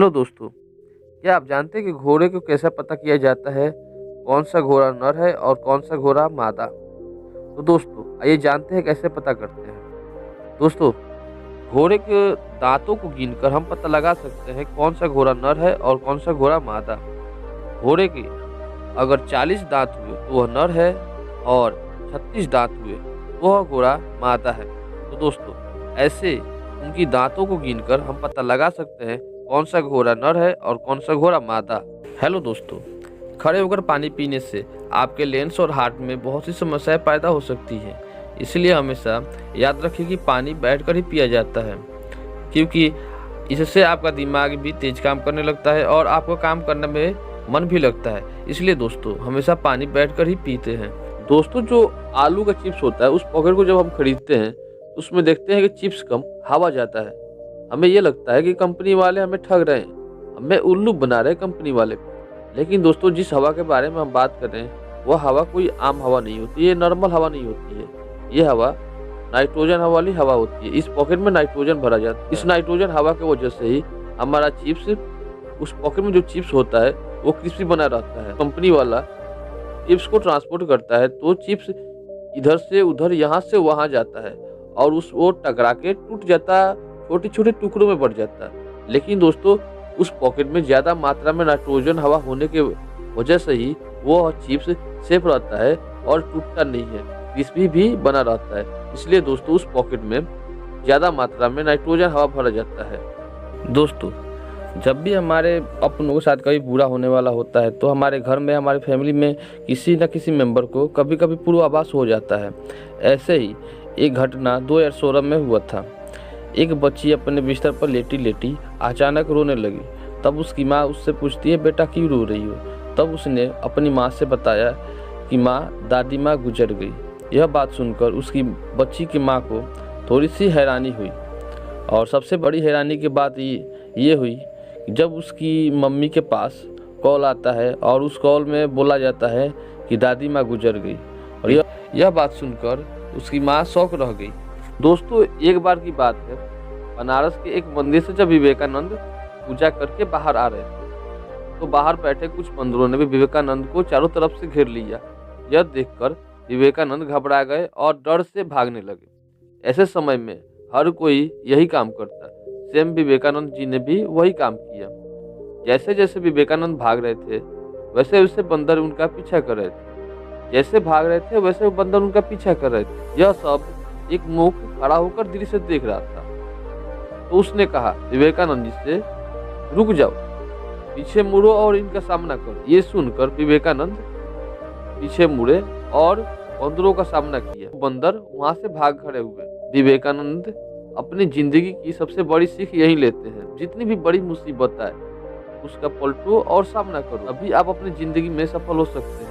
Hello दोस्तों, क्या आप जानते हैं कि घोड़े को कैसे पता किया जाता है कौन सा घोड़ा नर है और कौन सा घोड़ा मादा? तो दोस्तों आइए जानते हैं कैसे पता करते हैं। दोस्तों, घोड़े के दांतों को गिनकर हम पता लगा सकते हैं कौन सा घोड़ा नर है और कौन सा घोड़ा मादा। घोड़े के अगर 40 दांत हुए तो वह नर है और 36 दांत हुए तो वह घोड़ा मादा है। तो दोस्तों ऐसे उनकी दांतों को गिनकर हम पता लगा सकते हैं कौन सा घोड़ा नर है और कौन सा घोड़ा मादा। हेलो दोस्तों, खड़े होकर पानी पीने से आपके लेंस और हार्ट में बहुत सी समस्याएं पैदा हो सकती हैं। इसलिए हमेशा याद रखें कि पानी बैठकर ही पिया जाता है, क्योंकि इससे आपका दिमाग भी तेज काम करने लगता है और आपको काम करने में मन भी लगता है। इसलिए दोस्तों हमेशा पानी बैठकर ही पीते हैं। दोस्तों, जो आलू का चिप्स होता है उस पॉकेट को जब हम खरीदते हैं तो उसमें देखते हैं कि चिप्स कम हवा जाता है। हमें ये लगता है कि कंपनी वाले हमें ठग रहे हैं, हमें उल्लू बना रहे हैं कंपनी वाले। लेकिन दोस्तों जिस हवा के बारे में हम बात कर रहे हैं वह हवा कोई आम हवा नहीं होती, ये नॉर्मल हवा नहीं होती है। ये हवा नाइट्रोजन हवा वाली हवा होती है। इस पॉकेट में नाइट्रोजन भरा जाता है। इस नाइट्रोजन हवा की वजह से ही हमारा चिप्स, उस पॉकेट में जो चिप्स होता है वो क्रिस्पी बना रहता है। कंपनी वाला चिप्स को ट्रांसपोर्ट करता है तो चिप्स इधर से उधर, यहाँ से वहाँ जाता है और वो टकरा के टूट जाता है, छोटे छोटे टुकड़ों में बढ़ जाता है। लेकिन दोस्तों उस पॉकेट में ज़्यादा मात्रा में नाइट्रोजन हवा होने के वजह से ही वो चिप्स सेफ रहता है और टूटता नहीं है, क्रिस्पी भी बना रहता है। इसलिए दोस्तों उस पॉकेट में ज़्यादा मात्रा में नाइट्रोजन हवा भरा जाता है। दोस्तों, जब भी हमारे अपनों के साथ कभी बुरा होने वाला होता है तो हमारे घर में, हमारे फैमिली में किसी न किसी मेंबर को कभी कभी पूर्वाभास हो जाता है। ऐसे ही एक घटना 2016 में हुआ था। एक बच्ची अपने बिस्तर पर लेटी लेटी अचानक रोने लगी। तब उसकी माँ उससे पूछती है, बेटा क्यों रो रही हो? तब उसने अपनी माँ से बताया कि माँ, दादी माँ गुजर गई। यह बात सुनकर उसकी बच्ची की माँ को थोड़ी सी हैरानी हुई, और सबसे बड़ी हैरानी की बात ये हुई जब उसकी मम्मी के पास कॉल आता है और उस कॉल में बोला जाता है कि दादी माँ गुजर गई। और यह बात सुनकर उसकी माँ शौक रह गई। दोस्तों, एक बार की बात है, बनारस के एक मंदिर से जब विवेकानंद पूजा करके बाहर आ रहे थे तो बाहर बैठे कुछ बंदरों ने भी विवेकानंद को चारों तरफ से घेर लिया। यह देखकर विवेकानंद घबरा गए और डर से भागने लगे। ऐसे समय में हर कोई यही काम करता है। सेम विवेकानंद जी ने भी वही काम किया। जैसे जैसे विवेकानंद भाग रहे थे वैसे वैसे बंदर उनका पीछा कर रहे थे। जैसे भाग रहे थे वैसे बंदर उनका पीछा कर रहे थे। यह सब एक मूक खड़ा होकर दृश्य देख रहा था। तो उसने कहा विवेकानंद जी से, रुक जाओ, पीछे मुड़ो और इनका सामना करो। ये सुनकर विवेकानंद पीछे मुड़े और बंदरों का सामना किया। बंदर वहां से भाग खड़े हुए। विवेकानंद अपनी जिंदगी की सबसे बड़ी सीख यही लेते हैं, जितनी भी बड़ी मुसीबत आए उसका पलटो और सामना करो, अभी आप अपनी जिंदगी में सफल हो सकते हैं।